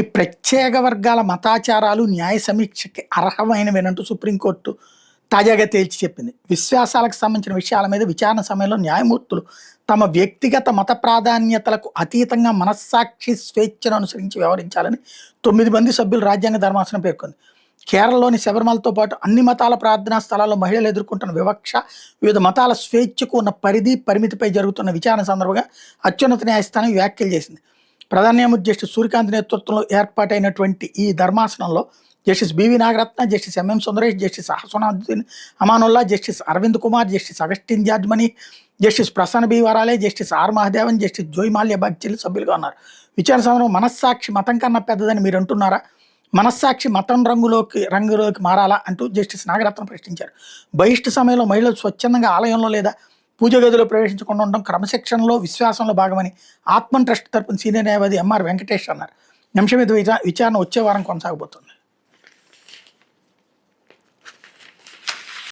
ఈ ప్రత్యేక వర్గాల మతాచారాలు న్యాయ సమీక్షకి అర్హమైనవేనంటూ సుప్రీంకోర్టు తాజాగా తేల్చి చెప్పింది. విశ్వాసాలకు సంబంధించిన విషయాల మీద విచారణ సమయంలో న్యాయమూర్తులు తమ వ్యక్తిగత మత ప్రాధాన్యతలకు అతీతంగా మనస్సాక్షి స్వేచ్ఛను అనుసరించి వ్యవహరించాలని 9 మంది సభ్యులు రాజ్యాంగ ధర్మాసనం పేర్కొంది. కేరళలోని శబరిమలతో పాటు అన్ని మతాల ప్రార్థనా స్థలాల్లో మహిళలు ఎదుర్కొంటున్న వివక్ష, వివిధ మతాల స్వేచ్ఛకు ఉన్న పరిధి పరిమితిపై జరుగుతున్న విచారణ సందర్భంగా అత్యున్నత న్యాయస్థానం వ్యాఖ్యలు చేసింది. ప్రధాన న్యాయమూర్తి జస్టిస్ సూర్యకాంత్ నేతృత్వంలో ఏర్పాటైనటువంటి ఈ ధర్మాసనంలో justice BV Nagarathna, justice MM Sundaresh, justice Ahsanuddin Amanullah, justice Aravind Kumar, justice Augustine George Masih, justice Prasanna B Varale, justice R Mahadevan, justice Joymalya బాగ్చిలు సభ్యులుగా ఉన్నారు. విచారణ సమయంలో మనస్సాక్షి మతం కన్నా పెద్దదని మీరు అంటున్నారా? మనస్సాక్షి మతం రంగులోకి మారాలా అంటూ జస్టిస్ నాగరత్న ప్రశ్నించారు. బహిష్టు సమయంలో మహిళలు స్వచ్ఛందంగా ఆలయంలో లేదా పూజ గదిలో ప్రవేశించకుండా ఉండడం క్రమశిక్షణలో విశ్వాసంలో భాగమని ఆత్మన్ ట్రస్ట్ తరపున సీనియర్ న్యాయవాది ఎంఆర్ వెంకటేష్ అన్నారు. అంశం మీద విచారణ వచ్చే వారం కొనసాగబోతుంది.